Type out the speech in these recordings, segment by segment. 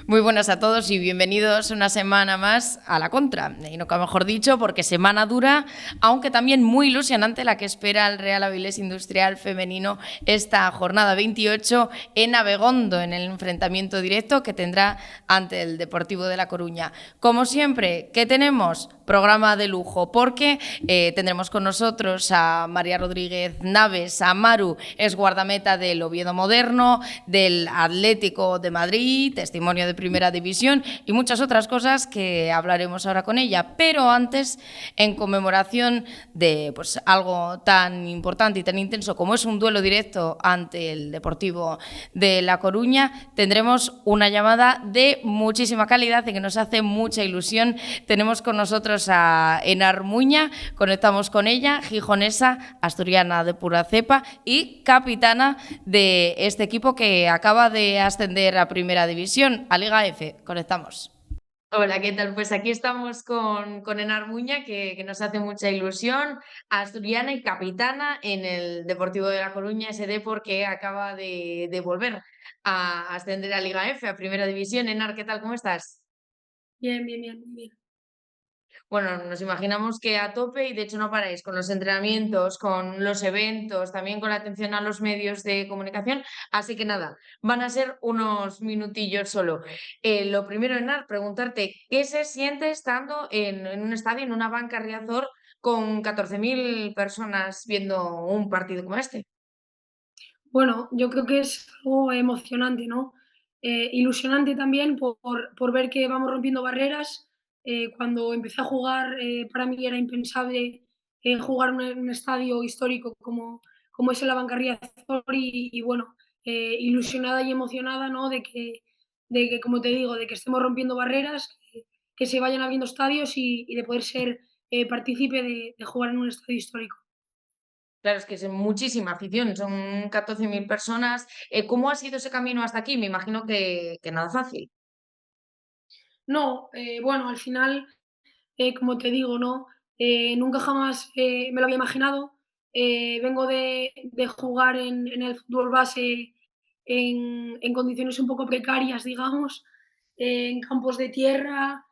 Muy buenas a todos y bienvenidos una semana más a La Contra. Y nunca mejor dicho, porque semana dura, aunque también muy ilusionante la que espera el Real Avilés Industrial Femenino esta jornada 28 en Abegondo, en el enfrentamiento directo que tendrá ante el Deportivo de La Coruña. Como siempre, ¿qué tenemos? Programa de lujo, porque tendremos con nosotros a María Rodríguez Naves, a Maru, es guardameta del Oviedo Moderno, del Atlético de Madrid, testimonio de Primera División y muchas otras cosas que hablaremos ahora con ella. Pero antes, en conmemoración de pues, algo tan importante y tan intenso como es un duelo directo ante el Deportivo de La Coruña, tendremos una llamada de muchísima calidad y que nos hace mucha ilusión. Tenemos con nosotros a Enar Muña, conectamos con ella, gijonesa, asturiana de pura cepa y capitana de este equipo que acaba de ascender a Primera División, a Liga F. Conectamos. Hola, ¿qué tal? Pues aquí estamos con Enar Muña, que nos hace mucha ilusión, asturiana y capitana en el Deportivo de La Coruña, ese Depor que acaba de volver a ascender a Liga F, a Primera División. Enar, ¿qué tal? ¿Cómo estás? Bien, bien, bien, muy bien. Bueno, nos imaginamos que a tope y de hecho no paráis con los entrenamientos, con los eventos, también con la atención a los medios de comunicación. Así que nada, van a ser unos minutillos solo. Lo primero, Enar, preguntarte, ¿qué se siente estando en un estadio, en una banca Riazor, con 14.000 personas viendo un partido como este? Bueno, yo creo que es algo emocionante, ¿no? Ilusionante también por ver que vamos rompiendo barreras. Cuando empecé a jugar, para mí era impensable jugar en un estadio histórico como es el Abancarría Azor y bueno, ilusionada y emocionada, ¿no? De que, como te digo, de que estemos rompiendo barreras, que se vayan abriendo estadios y de poder ser partícipe de jugar en un estadio histórico. Claro, es que es muchísima afición, son 14.000 personas. ¿Cómo ha sido ese camino hasta aquí? Me imagino que nada fácil. No, bueno, al final, como te digo, ¿no? Nunca jamás me lo había imaginado. Vengo de jugar en el fútbol base en condiciones un poco precarias, digamos, en campos de tierra,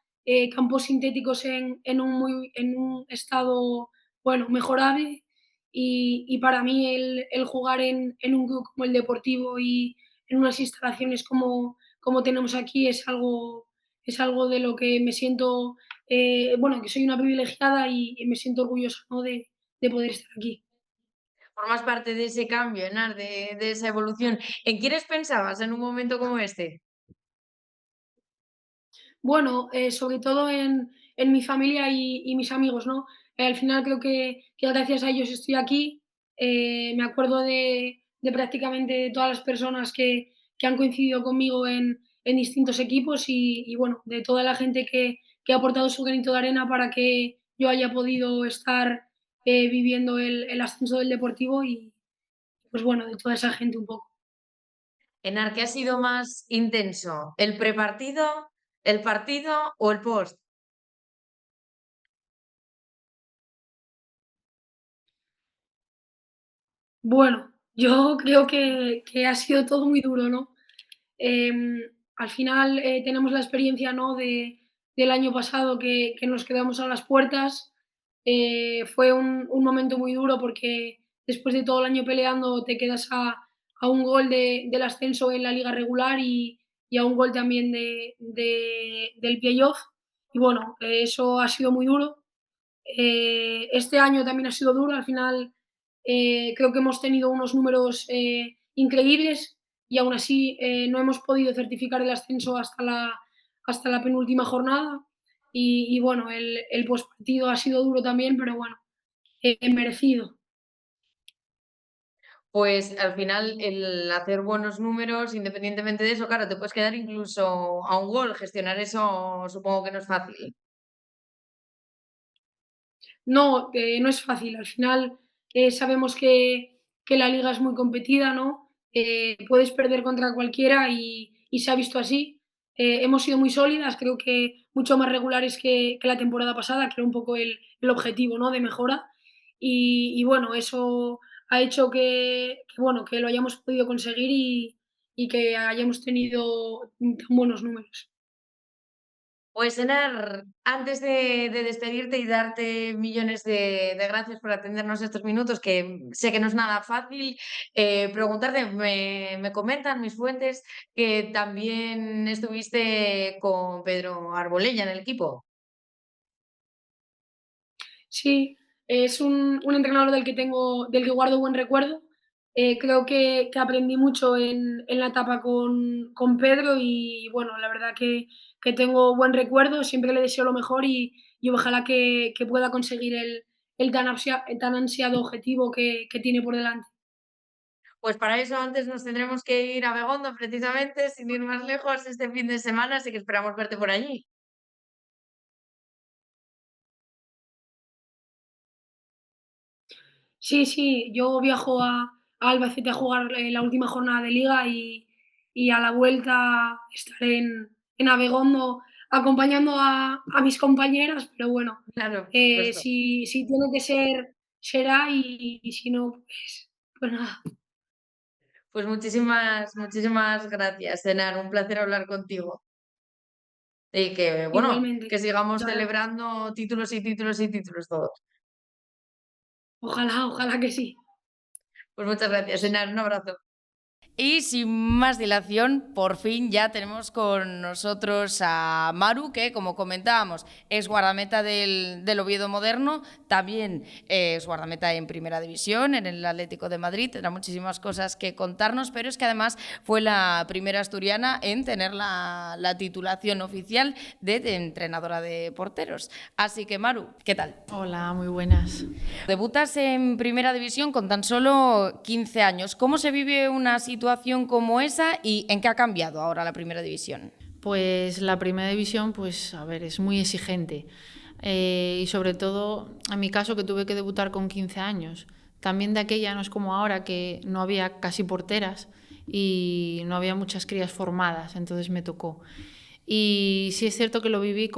campos sintéticos en un estado, bueno, mejorable. Y para mí el jugar en un club como el Deportivo y en unas instalaciones como tenemos aquí es algo de lo que me siento, bueno, que soy una privilegiada y me siento orgullosa, ¿no? de poder estar aquí. Formas parte de ese cambio, Enar, de esa evolución. ¿En quiénes pensabas en un momento como este? Bueno, sobre todo en mi familia y mis amigos, ¿no? Al final creo que gracias a ellos estoy aquí. Me acuerdo de prácticamente todas las personas que han coincidido conmigo en distintos equipos y bueno, de toda la gente que ha aportado su granito de arena para que yo haya podido estar viviendo el ascenso del Deportivo y, pues bueno, de toda esa gente un poco. Enar, ¿qué ha sido más intenso? ¿El prepartido, el partido o el post? Bueno, yo creo que ha sido todo muy duro, ¿no? Al final tenemos la experiencia, ¿no? Del año pasado que nos quedamos a las puertas. Fue un momento muy duro porque después de todo el año peleando te quedas a un gol del ascenso en la liga regular y a un gol también del playoff. Y bueno, eso ha sido muy duro. Este año también ha sido duro. Al final creo que hemos tenido unos números increíbles y aún así no hemos podido certificar el ascenso hasta la penúltima jornada. Y bueno, el postpartido ha sido duro también, pero bueno, merecido. Pues al final el hacer buenos números, independientemente de eso, claro, te puedes quedar incluso a un gol. Gestionar eso supongo que no es fácil. No, no es fácil. Al final sabemos que la liga es muy competida, ¿no? Puedes perder contra cualquiera y se ha visto así. Hemos sido muy sólidas, creo que mucho más regulares que la temporada pasada, que era un poco el objetivo, ¿no? De mejora. Y bueno, eso ha hecho bueno, que lo hayamos podido conseguir y que hayamos tenido tan buenos números. Pues Enar, antes de despedirte y darte millones de gracias por atendernos estos minutos, que sé que no es nada fácil, preguntarte, me comentan mis fuentes que también estuviste con Pedro Arbolella en el equipo. Sí, es un entrenador del que guardo buen recuerdo. Creo que aprendí mucho en la etapa con Pedro y bueno, la verdad que tengo buen recuerdo, siempre le deseo lo mejor y ojalá que pueda conseguir el tan ansiado objetivo que tiene por delante. Pues para eso antes nos tendremos que ir a Begondo, precisamente, sin ir más lejos, este fin de semana, así que esperamos verte por allí. Sí, sí, yo viajo a Albacete a jugar la última jornada de liga y a la vuelta estaré en Abegondo acompañando a mis compañeras, pero bueno, Claro, por supuesto. si tiene que ser, será y si no, pues nada, Pues muchísimas gracias, Enar. Un placer hablar contigo. Y que, bueno, igualmente. que sigamos Muchas gracias. celebrando títulos y títulos y títulos todos. Ojalá, ojalá que sí. Pues muchas gracias, Pues, Enar. Un abrazo. Y sin más dilación, por fin ya tenemos con nosotros a Maru, que como comentábamos es guardameta del Oviedo Moderno, también es guardameta en Primera División, en el Atlético de Madrid, tendrá muchísimas cosas que contarnos, pero es que además fue la primera asturiana en tener la titulación oficial de entrenadora de porteros. Así que Maru, ¿qué tal? Hola, muy buenas. Debutas en Primera División con tan solo 15 años. ¿Cómo se vive una situación como esa y en qué ha cambiado ahora la Primera División? Pues la primera división, pues a ver, es muy exigente. Y sobre todo, en mi caso, que tuve que debutar con 15 años. También de aquella no es como ahora, que no había casi porteras y no había muchas crías formadas, entonces me tocó. Y sí es cierto que lo viví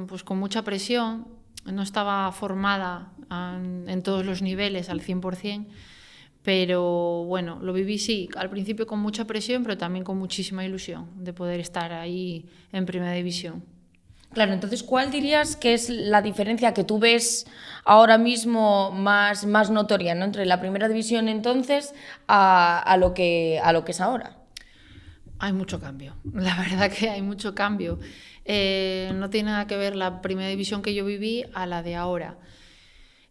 pues, con mucha presión, no estaba formada en todos los niveles al 100%, pero bueno, lo viví sí, al principio con mucha presión, pero también con muchísima ilusión de poder estar ahí en Primera División. Claro, entonces, ¿cuál dirías que es la diferencia que tú ves ahora mismo más notoria, ¿no? Entre la Primera División entonces a lo que es ahora? Hay mucho cambio, la verdad que hay mucho cambio. No tiene nada que ver la Primera División que yo viví a la de ahora.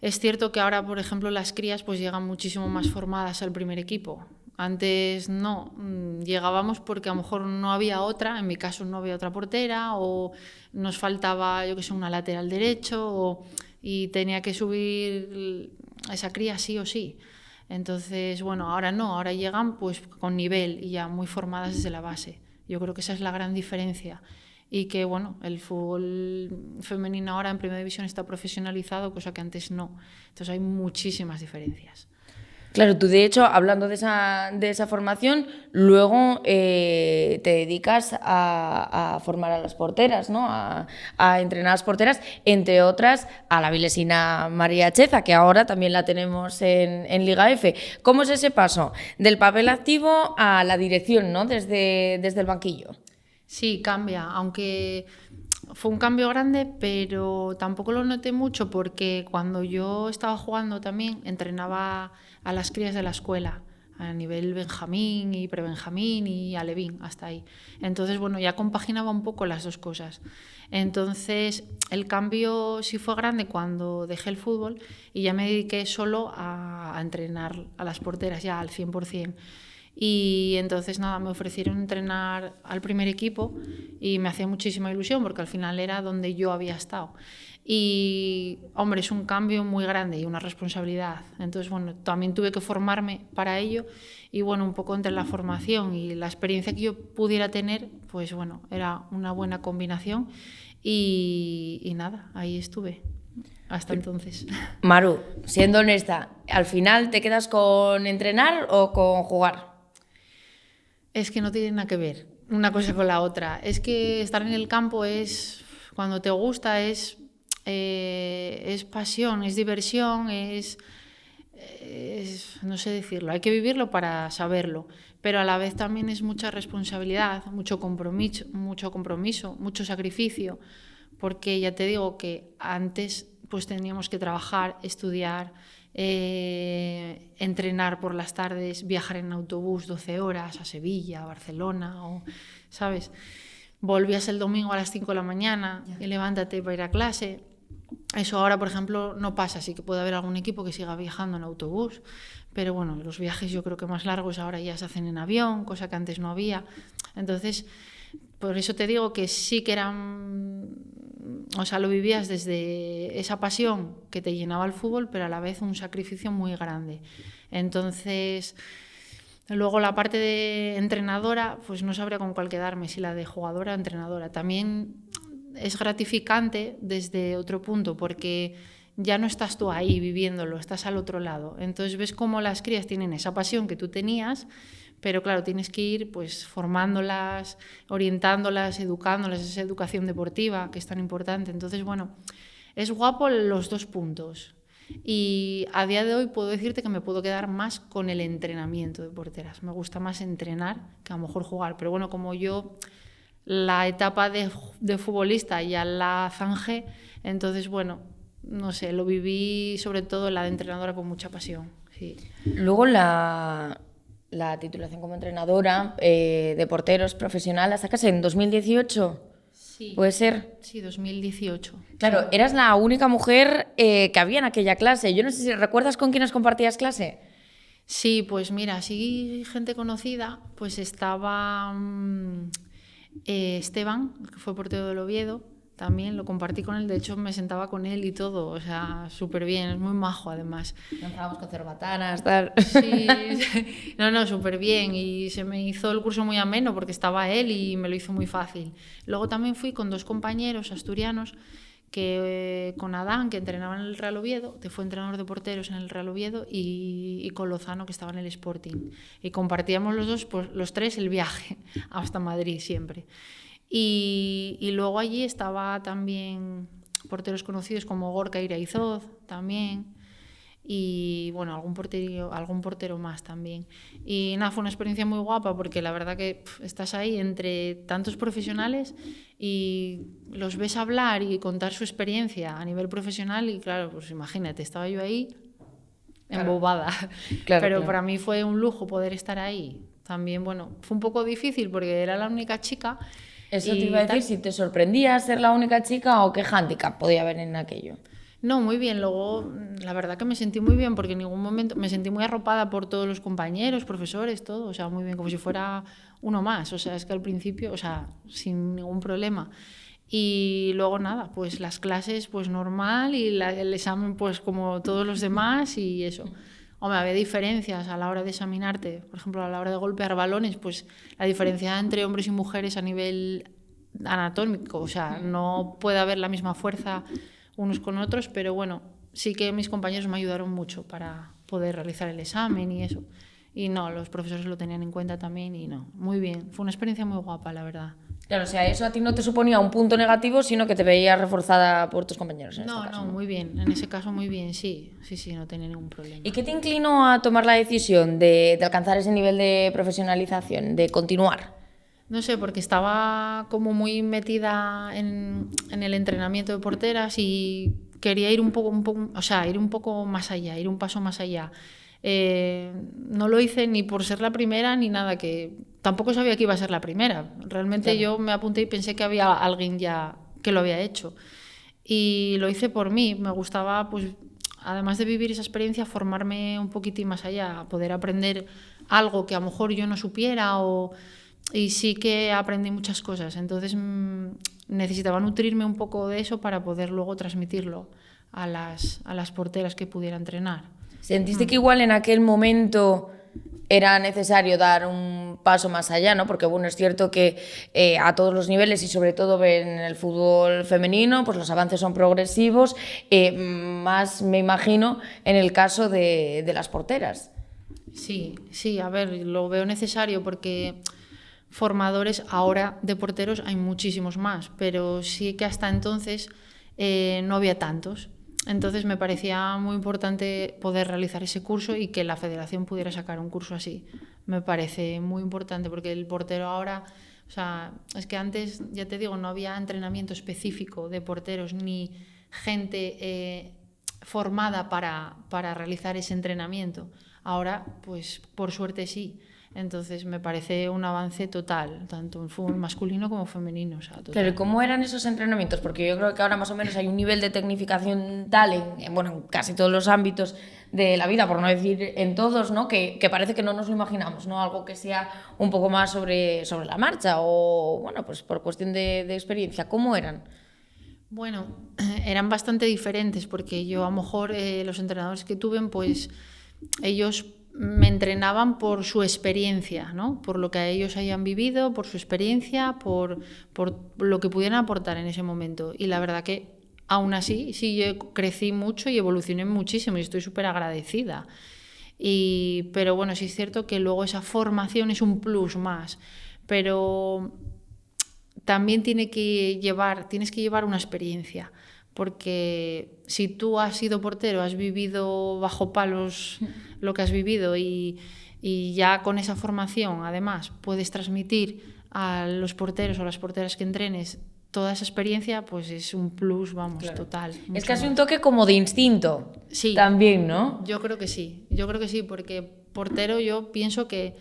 Es cierto que ahora, por ejemplo, las crías pues llegan muchísimo más formadas al primer equipo. Antes no, llegábamos porque a lo mejor no había otra, en mi caso no había otra portera, o nos faltaba, yo que sé, una lateral derecho, y tenía que subir esa cría sí o sí. Entonces, bueno, ahora no, ahora llegan pues con nivel y ya muy formadas desde la base. Yo creo que esa es la gran diferencia y que bueno, el fútbol femenino ahora en Primera División está profesionalizado, cosa que antes no. Entonces hay muchísimas diferencias. Claro, tú de hecho, hablando de esa formación, luego te dedicas a formar a las porteras, ¿no? A entrenar a las porteras, entre otras a la vilesina María Cheza, que ahora también la tenemos en Liga F. ¿Cómo es ese paso del papel activo a la dirección, ¿no? Desde el banquillo? Sí, cambia, aunque fue un cambio grande, pero tampoco lo noté mucho porque cuando yo estaba jugando también entrenaba a las crías de la escuela a nivel Benjamín y prebenjamín y alevín, hasta ahí. Entonces, bueno, ya compaginaba un poco las dos cosas. Entonces, el cambio sí fue grande cuando dejé el fútbol y ya me dediqué solo a entrenar a las porteras ya al 100%. Y entonces nada, me ofrecieron entrenar al primer equipo y me hacía muchísima ilusión porque al final era donde yo había estado. Y hombre, es un cambio muy grande y una responsabilidad. Entonces, bueno, también tuve que formarme para ello y bueno, un poco entre la formación y la experiencia que yo pudiera tener, pues bueno, era una buena combinación y nada, ahí estuve hasta entonces. Maru, siendo honesta, ¿al final te quedas con entrenar o con jugar? Es que no tiene nada que ver una cosa con la otra. Es que estar en el campo es, cuando te gusta, es pasión, es diversión, no sé decirlo, hay que vivirlo para saberlo, pero a la vez también es mucha responsabilidad, mucho compromiso, mucho sacrificio, porque ya te digo que antes pues teníamos que trabajar, estudiar, entrenar por las tardes, viajar en autobús 12 horas a Sevilla, a Barcelona, ¿sabes? Volvías el domingo a las 5 de la mañana y levántate para ir a clase. Eso ahora, por ejemplo, no pasa. Sí que puede haber algún equipo que siga viajando en autobús, pero bueno, los viajes yo creo que más largos ahora ya se hacen en avión, cosa que antes no había. Entonces, por eso te digo que sí que eran... O sea, lo vivías desde esa pasión que te llenaba el fútbol, pero a la vez un sacrificio muy grande. Entonces, luego la parte de entrenadora, pues no sabría con cuál quedarme, si la de jugadora o entrenadora. También es gratificante desde otro punto, porque ya no estás tú ahí viviéndolo, estás al otro lado. Entonces ves cómo las crías tienen esa pasión que tú tenías, pero claro, tienes que ir pues formándolas, orientándolas, educándolas, esa educación deportiva que es tan importante. Entonces, bueno, es guapo los dos puntos. Y a día de hoy puedo decirte que me puedo quedar más con el entrenamiento de porteras. Me gusta más entrenar que a lo mejor jugar. Pero bueno, como yo la etapa de futbolista ya la zanjé, entonces bueno, no sé, lo viví sobre todo la de entrenadora con mucha pasión. Sí. Luego la titulación como entrenadora de porteros profesional la sacas en 2018. Sí. ¿Puede ser? Sí, 2018. Claro, sí. Eras la única mujer que había en aquella clase. Yo no sé si recuerdas con quiénes compartías clase. Sí, pues mira, sí, gente conocida, pues estaba Esteban, que fue portero del Oviedo, también lo compartí con él, de hecho me sentaba con él y todo, o sea, súper bien, es muy majo además. Lanzábamos con cerbatanas, tal. Sí, no, súper bien, y se me hizo el curso muy ameno porque estaba él y me lo hizo muy fácil. Luego también fui con dos compañeros asturianos, con Adán, que entrenaba en el Real Oviedo, que fue entrenador de porteros en el Real Oviedo, y con Lozano, que estaba en el Sporting. Y compartíamos los dos, pues, los tres, el viaje hasta Madrid siempre. Y luego allí estaba también porteros conocidos como Gorka Iraizoz también, y bueno, algún portero más también. Y nada, fue una experiencia muy guapa porque la verdad que estás ahí entre tantos profesionales y los ves hablar y contar su experiencia a nivel profesional, y claro, pues imagínate, estaba yo ahí embobada. Claro, pero claro. Para mí fue un lujo poder estar ahí. También, bueno, fue un poco difícil porque era la única chica. Eso te iba a decir, si te sorprendía ser la única chica o qué hándicap podía haber en aquello. No, muy bien. Luego, la verdad que me sentí muy bien porque en ningún momento me sentí muy arropada por todos los compañeros, profesores, todo. O sea, muy bien, como si fuera uno más. O sea, es que al principio, o sea, sin ningún problema. Y luego nada, pues las clases pues normal y el examen pues como todos los demás y eso. Hombre, había diferencias a la hora de examinarte, por ejemplo, a la hora de golpear balones, pues la diferencia entre hombres y mujeres a nivel anatómico, o sea, no puede haber la misma fuerza unos con otros, pero bueno, sí que mis compañeros me ayudaron mucho para poder realizar el examen y eso. Y no, los profesores lo tenían en cuenta también y no, muy bien. Fue una experiencia muy guapa, la verdad. Claro, o sea, eso a ti no te suponía un punto negativo, sino que te veías reforzada por tus compañeros en este caso. No, muy bien. En ese caso, muy bien, sí, no tenía ningún problema. ¿Y qué te inclinó a tomar la decisión de alcanzar ese nivel de profesionalización, de continuar? No sé, porque estaba como muy metida en el entrenamiento de porteras y quería ir un poco más allá, ir un paso más allá. No lo hice ni por ser la primera ni nada, que tampoco sabía que iba a ser la primera. Realmente claro. Yo me apunté y pensé que había alguien ya que lo había hecho. Y lo hice por mí. Me gustaba, pues, además de vivir esa experiencia, formarme un poquitín más allá, poder aprender algo que a lo mejor yo no supiera y sí que aprendí muchas cosas. Entonces necesitaba nutrirme un poco de eso para poder luego transmitirlo a las porteras que pudiera entrenar. ¿Sentiste que igual en aquel momento era necesario dar un paso más allá, ¿no? Porque bueno, es cierto que a todos los niveles y sobre todo en el fútbol femenino, pues los avances son progresivos, más me imagino en el caso de las porteras. Sí, a ver, lo veo necesario porque formadores ahora de porteros hay muchísimos más, pero sí que hasta entonces no había tantos. Entonces me parecía muy importante poder realizar ese curso y que la federación pudiera sacar un curso así. Me parece muy importante porque el portero ahora, o sea, es que antes, ya te digo, no había entrenamiento específico de porteros ni gente formada para realizar ese entrenamiento. Ahora, pues por suerte sí. Entonces me parece un avance total, tanto en fútbol masculino como femenino. O sea, total. Claro, ¿cómo eran esos entrenamientos? Porque yo creo que ahora más o menos hay un nivel de tecnificación tal bueno, en casi todos los ámbitos de la vida, por no decir en todos, ¿no? Que parece que no nos lo imaginamos, ¿no? Algo que sea un poco más sobre la marcha o, bueno, pues por cuestión de experiencia. ¿Cómo eran? Bueno, eran bastante diferentes porque yo a lo mejor los entrenadores que tuve, pues ellos me entrenaban por su experiencia, ¿no? Por lo que ellos hayan vivido, por su experiencia, por lo que pudieran aportar en ese momento. Y la verdad que aún así sí yo crecí mucho y evolucioné muchísimo y estoy súper agradecida. Pero bueno, sí es cierto que luego esa formación es un plus más, pero también tienes que llevar una experiencia, porque si tú has sido portero, has vivido bajo palos lo que has vivido y ya con esa formación además puedes transmitir a los porteros o las porteras que entrenes toda esa experiencia, pues es un plus, vamos, claro. Total. Es casi un toque como de instinto, sí, también, ¿no? Yo creo que sí, porque portero yo pienso que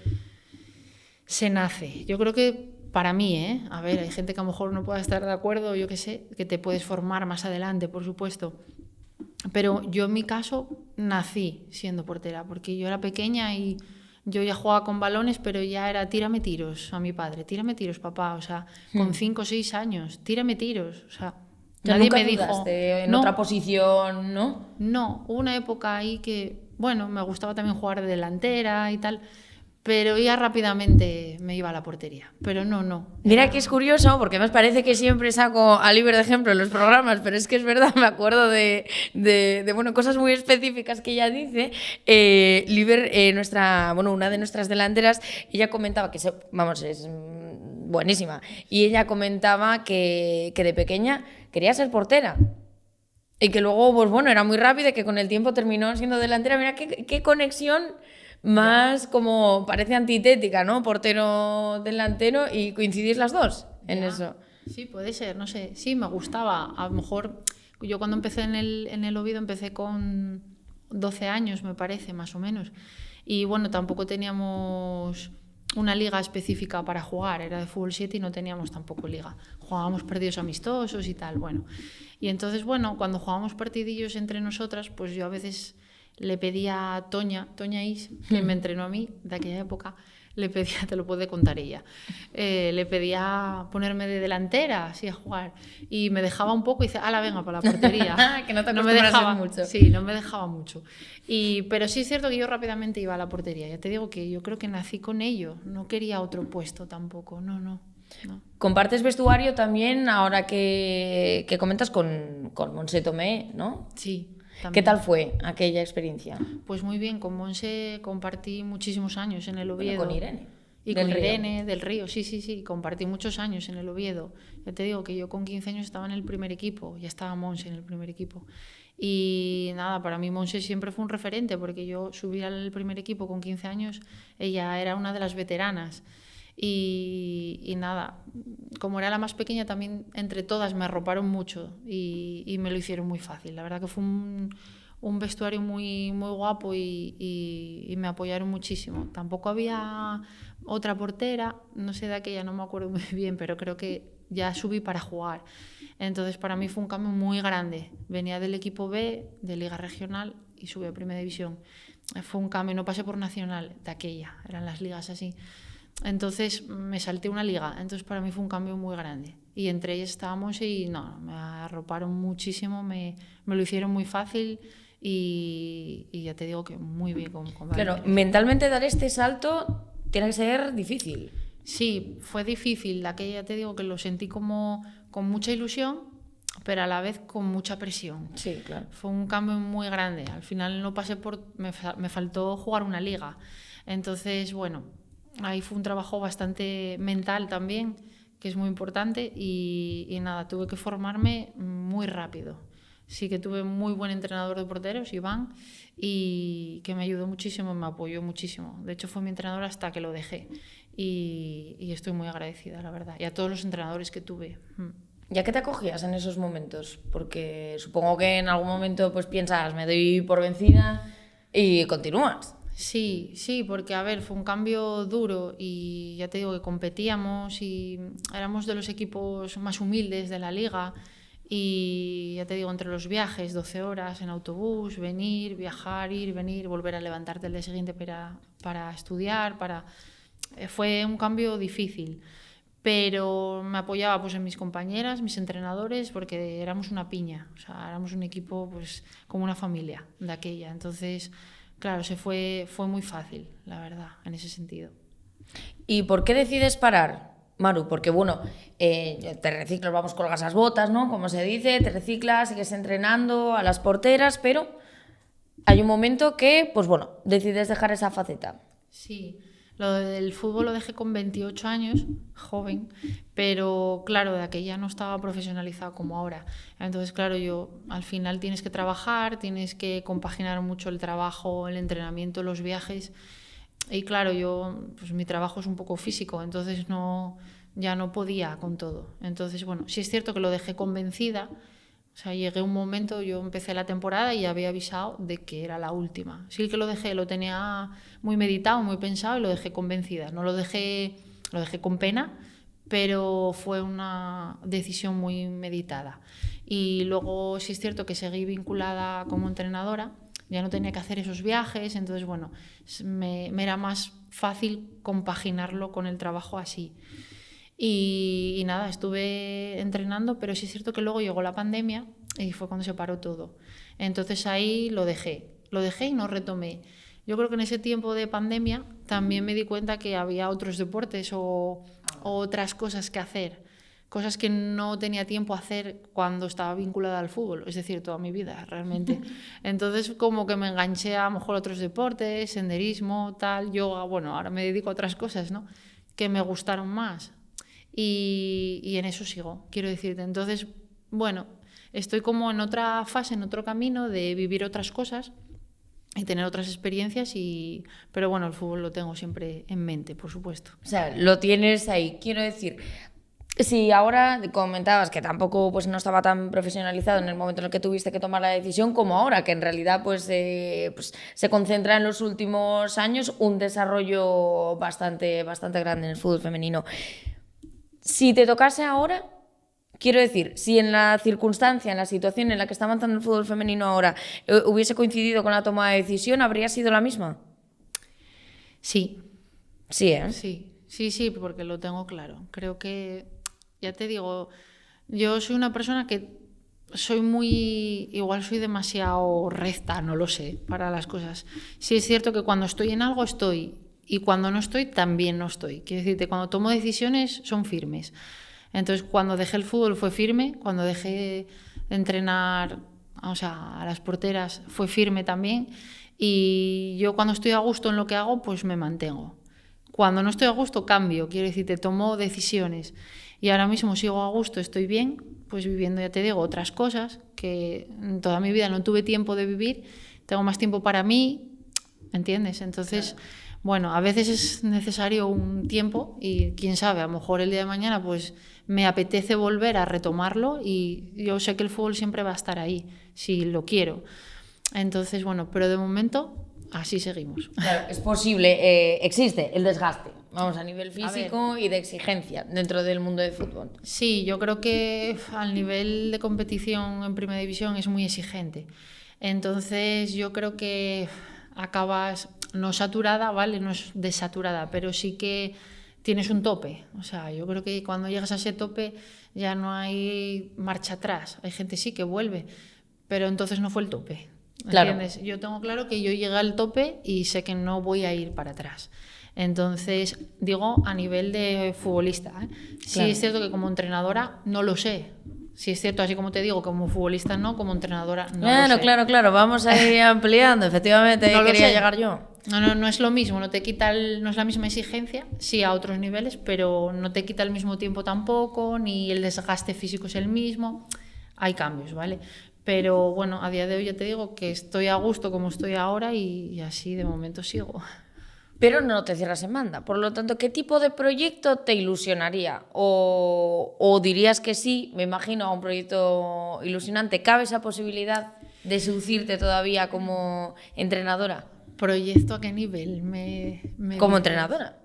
se nace. Yo creo que para mí, a ver, hay gente que a lo mejor no pueda estar de acuerdo, yo qué sé, que te puedes formar más adelante, por supuesto. Pero yo en mi caso nací siendo portera, porque yo era pequeña y yo ya jugaba con balones, pero ya era tírame tiros a mi padre, tírame tiros, papá, o sea, con 5 o 6 años, tírame tiros, o sea, nadie nunca me dijo en otra posición, ¿no? No, hubo una época ahí que, bueno, me gustaba también jugar de delantera y tal, pero ya rápidamente me iba a la portería. Pero no. Mira que es curioso, porque me parece que siempre saco a Liber de ejemplo en los programas, pero es que es verdad, me acuerdo de bueno, cosas muy específicas que ella dice. Liber, una de nuestras delanteras, ella comentaba que, es buenísima, y ella comentaba que de pequeña quería ser portera. Y que luego, pues bueno, era muy rápida y que con el tiempo terminó siendo delantera. Mira qué conexión más como parece antitética, ¿no? Portero delantero y coincidís las dos en eso. Sí, puede ser, no sé. Sí, me gustaba. A lo mejor yo cuando empecé en el Oviedo empecé con 12 años, me parece, más o menos. Y bueno, tampoco teníamos una liga específica para jugar, era de fútbol 7 y no teníamos tampoco liga. Jugábamos partidos amistosos y tal, bueno. Y entonces, bueno, cuando jugábamos partidillos entre nosotras, pues yo a veces le pedía a Toña Is, que me entrenó a mí de aquella época, le pedía, te lo puede contar ella, le pedía ponerme de delantera, así a jugar, y me dejaba un poco y dice, ala, venga, para la portería. Que no te me dejaba mucho. Sí, no me dejaba mucho. Pero sí es cierto que yo rápidamente iba a la portería. Ya te digo que yo creo que nací con ello, no quería otro puesto tampoco, no. ¿Compartes vestuario también ahora que comentas con Montse Tomé, no? Sí. También. ¿Qué tal fue aquella experiencia? Pues muy bien, con Montse compartí muchísimos años en el Oviedo. Con Irene. Y con Irene del Río, sí, compartí muchos años en el Oviedo. Ya te digo que yo con 15 años estaba en el primer equipo, ya estaba Montse en el primer equipo. Y nada, para mí Montse siempre fue un referente, porque yo subí al primer equipo con 15 años, ella era una de las veteranas. Y nada, como era la más pequeña, también entre todas me arroparon mucho y me lo hicieron muy fácil. La verdad que fue un vestuario muy, muy guapo y me apoyaron muchísimo. Tampoco había otra portera, no sé de aquella, no me acuerdo muy bien, pero creo que ya subí para jugar. Entonces para mí fue un cambio muy grande. Venía del equipo B, de Liga Regional, y subí a Primera División. Fue un cambio, no pasé por Nacional de aquella, eran las ligas así. Entonces me salté una liga, entonces para mí fue un cambio muy grande. Y entre ellas estábamos y me arroparon muchísimo, me lo hicieron muy fácil y ya te digo que muy bien con Claro, mentalmente dar este salto tiene que ser difícil. Sí, fue difícil. Aquella ya te digo que lo sentí como con mucha ilusión, pero a la vez con mucha presión. Sí, claro. Fue un cambio muy grande. Al final no pasé me faltó jugar una liga. Entonces, bueno, ahí fue un trabajo bastante mental también, que es muy importante y nada, tuve que formarme muy rápido. Sí que tuve muy buen entrenador de porteros, Iván, y que me ayudó muchísimo, me apoyó muchísimo. De hecho, fue mi entrenador hasta que lo dejé. Y estoy muy agradecida, la verdad. Y a todos los entrenadores que tuve. ¿Ya qué te acogías en esos momentos? Porque supongo que en algún momento pues piensas, me doy por vencida y continúas. Sí, sí, porque a ver, fue un cambio duro y ya te digo que competíamos y éramos de los equipos más humildes de la liga y ya te digo, entre los viajes, 12 horas en autobús, venir, viajar, ir, venir, volver a levantarte el día siguiente para estudiar, fue un cambio difícil. Pero me apoyaba pues en mis compañeras, mis entrenadores, porque éramos una piña, o sea, éramos un equipo pues como una familia de aquella. Entonces, claro, fue muy fácil, la verdad, en ese sentido. ¿Y por qué decides parar, Maru? Porque bueno, te reciclas, vamos, colgas las botas, ¿no? Como se dice, te reciclas, sigues entrenando a las porteras, pero hay un momento que, pues bueno, decides dejar esa faceta. Sí. Lo del fútbol lo dejé con 28 años, joven, pero claro, de aquella no estaba profesionalizado como ahora. Entonces, claro, yo al final tienes que trabajar, tienes que compaginar mucho el trabajo, el entrenamiento, los viajes. Y claro, pues mi trabajo es un poco físico, entonces ya no podía con todo. Entonces, bueno, sí es cierto que lo dejé convencida. O sea, llegué un momento, yo empecé la temporada y había avisado de que era la última. Sí que lo dejé, lo tenía muy meditado, muy pensado y lo dejé convencida. No lo dejé con pena, pero fue una decisión muy meditada. Y luego sí es cierto que seguí vinculada como entrenadora, ya no tenía que hacer esos viajes, entonces bueno, me era más fácil compaginarlo con el trabajo así. Y nada, estuve entrenando, pero sí es cierto que luego llegó la pandemia y fue cuando se paró todo. Entonces ahí lo dejé y no retomé. Yo creo que en ese tiempo de pandemia también me di cuenta que había otros deportes o otras cosas que hacer, cosas que no tenía tiempo a hacer cuando estaba vinculada al fútbol, es decir, toda mi vida realmente. Entonces como que me enganché a lo mejor a otros deportes, senderismo, tal, yoga, bueno, ahora me dedico a otras cosas, ¿no?, que me gustaron más. Y en eso sigo, quiero decirte. Entonces, bueno, estoy como en otra fase, en otro camino de vivir otras cosas y tener otras experiencias, pero bueno, el fútbol lo tengo siempre en mente, por supuesto. O sea, lo tienes ahí. Quiero decir, si ahora comentabas que tampoco pues, no estaba tan profesionalizado en el momento en el que tuviste que tomar la decisión como ahora, que en realidad pues se concentra en los últimos años un desarrollo bastante grande en el fútbol femenino. Si te tocase ahora, quiero decir, si en la circunstancia, en la situación en la que está avanzando el fútbol femenino ahora, hubiese coincidido con la toma de decisión, ¿habría sido la misma? Sí. Sí, ¿eh? Sí, porque lo tengo claro. Creo que, ya te digo, yo soy una persona que igual soy demasiado recta, no lo sé, para las cosas. Sí es cierto que cuando estoy en algo estoy, y cuando no estoy, también no estoy. Quiero decirte, cuando tomo decisiones son firmes. Entonces, cuando dejé el fútbol fue firme, cuando dejé de entrenar, o sea, a las porteras fue firme también. Y yo cuando estoy a gusto en lo que hago, pues me mantengo. Cuando no estoy a gusto, cambio. Quiero decirte, tomo decisiones. Y ahora mismo sigo a gusto, estoy bien, pues viviendo, ya te digo, otras cosas que en toda mi vida no tuve tiempo de vivir. Tengo más tiempo para mí, ¿entiendes? Entonces... Bueno, a veces es necesario un tiempo y quién sabe, a lo mejor el día de mañana pues me apetece volver a retomarlo y yo sé que el fútbol siempre va a estar ahí, si lo quiero. Entonces, bueno, pero de momento así seguimos. Claro, es posible, existe el desgaste, vamos, a nivel físico y de exigencia dentro del mundo del fútbol. Sí, yo creo que al nivel de competición en Primera División es muy exigente. Entonces, yo creo que acabas... no saturada, ¿vale? No es desaturada, pero sí que tienes un tope. O sea, yo creo que cuando llegas a ese tope ya no hay marcha atrás. Hay gente sí que vuelve, pero entonces no fue el tope. ¿Entiendes? Claro. Yo tengo claro que yo llegué al tope y sé que no voy a ir para atrás. Entonces, digo a nivel de futbolista, ¿eh? Sí, claro. Es cierto que como entrenadora no lo sé. Sí, es cierto, así como te digo, como futbolista no, como entrenadora no lo sé. Claro, vamos a ir ampliando, efectivamente, no quería llegar yo. No es lo mismo, no es la misma exigencia, sí a otros niveles, pero no te quita el mismo tiempo tampoco, ni el desgaste físico es el mismo, hay cambios, ¿vale? Pero bueno, a día de hoy ya te digo que estoy a gusto como estoy ahora y así de momento sigo. Pero no te cierras en banda. Por lo tanto, ¿qué tipo de proyecto te ilusionaría? ¿O dirías que sí? Me imagino a un proyecto ilusionante. ¿Cabe esa posibilidad de seducirte todavía como entrenadora? ¿Proyecto a qué nivel? Como entrenadora.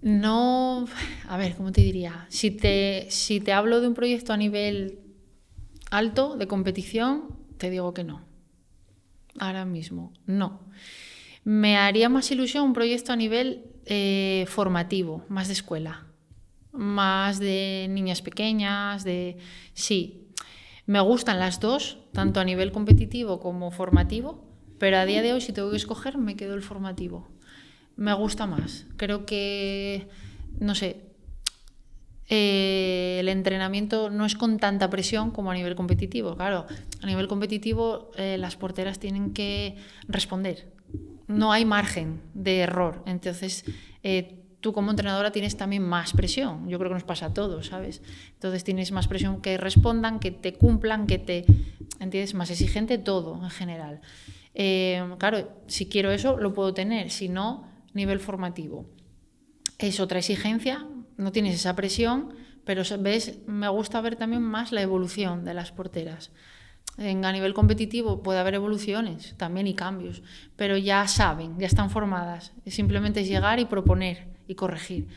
No, a ver, ¿cómo te diría? Si te hablo de un proyecto a nivel alto de competición, te digo que no. Ahora mismo, no. Me haría más ilusión un proyecto a nivel formativo, más de escuela, más de niñas pequeñas, sí. Me gustan las dos, tanto a nivel competitivo como formativo, pero a día de hoy si tengo que escoger me quedo el formativo. Me gusta más. Creo que, no sé, el entrenamiento no es con tanta presión como a nivel competitivo. Claro, a nivel competitivo las porteras tienen que responder. No hay margen de error. Entonces, tú como entrenadora tienes también más presión. Yo creo que nos pasa a todos, ¿sabes? Entonces tienes más presión que respondan, que te cumplan, ¿entiendes? Más exigente todo en general. Claro, si quiero eso, lo puedo tener. Si no, nivel formativo. Es otra exigencia, no tienes esa presión, pero ves, me gusta ver también más la evolución de las porteras. A nivel competitivo puede haber evoluciones también y cambios, pero ya saben, ya están formadas. Simplemente es llegar y proponer y corregir.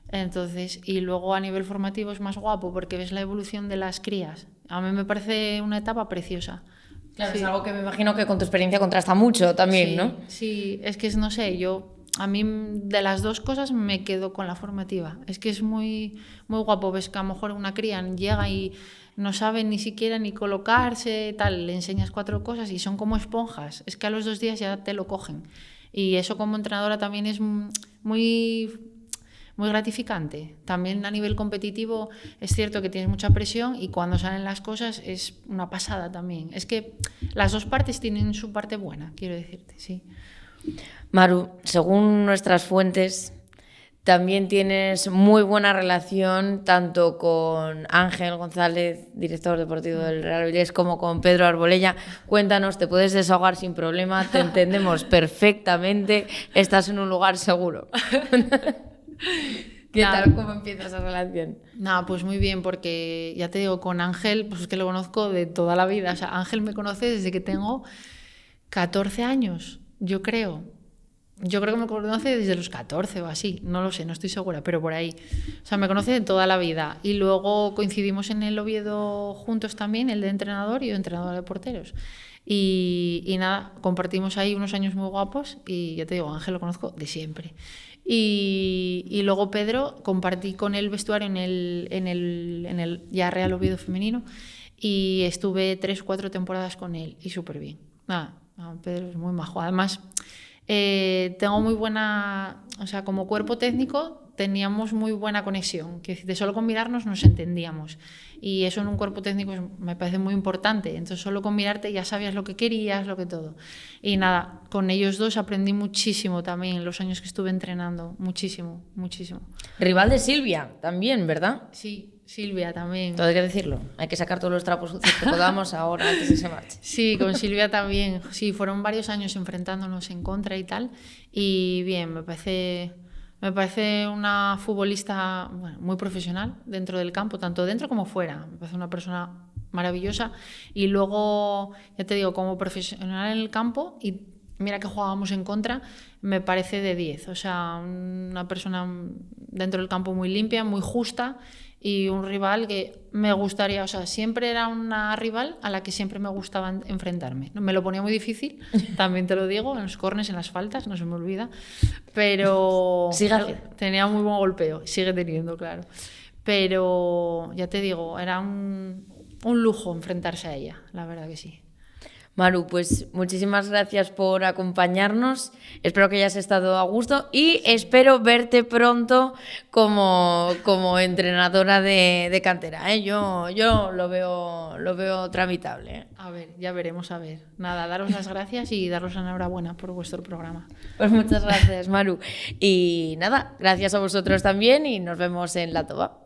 Entonces, y luego a nivel formativo es más guapo porque ves la evolución de las crías. A mí me parece una etapa preciosa. Claro, Sí. es algo que me imagino que con tu experiencia contrasta mucho también, Sí, ¿no? sí, es que no sé, a mí de las dos cosas me quedo con la formativa. Es que es muy, muy guapo, ves que a lo mejor una cría llega y no sabe ni siquiera ni colocarse, tal, le enseñas 4 cosas y son como esponjas. Es que a los 2 días ya te lo cogen. Y eso como entrenadora también es muy, muy gratificante. También a nivel competitivo es cierto que tienes mucha presión y cuando salen las cosas es una pasada también. Es que las dos partes tienen su parte buena, quiero decirte, sí. Maru, según nuestras fuentes, también tienes muy buena relación tanto con Ángel González, director deportivo del Real Avilés, como con Pedro Arbolella. Cuéntanos, te puedes desahogar sin problema, te entendemos perfectamente, estás en un lugar seguro. ¿Qué tal? ¿Cómo empieza esa relación? Nada, pues muy bien, porque ya te digo, con Ángel, pues es que lo conozco de toda la vida. O sea, Ángel me conoce desde que tengo 14 años, yo creo. Yo creo que me conoce desde los 14 o así, no lo sé, no estoy segura, pero por ahí. O sea, me conoce de toda la vida. Y luego coincidimos en el Oviedo juntos también, el de entrenador y yo entrenadora de porteros. Y nada, compartimos ahí unos años muy guapos y ya te digo, Ángel lo conozco de siempre. Y luego Pedro, compartí con él vestuario en el ya Real Oviedo femenino y estuve 3 o 4 temporadas con él y súper bien. Nada, Pedro es muy majo. Además, tengo muy buena, o sea, como cuerpo técnico teníamos muy buena conexión, que de solo con mirarnos nos entendíamos y eso en un cuerpo técnico me parece muy importante, entonces solo con mirarte ya sabías lo que querías, lo que todo. Y nada, con ellos dos aprendí muchísimo también en los años que estuve entrenando, muchísimo, muchísimo. Rival de Silvia también, ¿verdad? Sí, Silvia también. Todo hay que decirlo, hay que sacar todos los trapos sucios que podamos ahora antes de que se marche. Sí, con Silvia también. Sí, fueron varios años enfrentándonos en contra y tal. Y bien, me parece una futbolista bueno, muy profesional dentro del campo, tanto dentro como fuera. Me parece una persona maravillosa. Y luego, ya te digo, como profesional en el campo, y mira que jugábamos en contra, me parece de 10. O sea, una persona dentro del campo muy limpia, muy justa. Y un rival que me gustaría, o sea, siempre era una rival a la que siempre me gustaba enfrentarme. Me lo ponía muy difícil, también te lo digo, en los corners, en las faltas, no se me olvida, pero tenía muy buen golpeo, sigue teniendo, claro. Pero ya te digo, era un lujo enfrentarse a ella, la verdad que sí. Maru, pues muchísimas gracias por acompañarnos. Espero que hayas estado a gusto y espero verte pronto como entrenadora de cantera, ¿eh? Yo lo veo tramitable, ¿eh? A ver, ya veremos, a ver. Nada, daros las gracias y daros la enhorabuena por vuestro programa. Pues muchas gracias, Maru. Y nada, gracias a vosotros también y nos vemos en La Toba.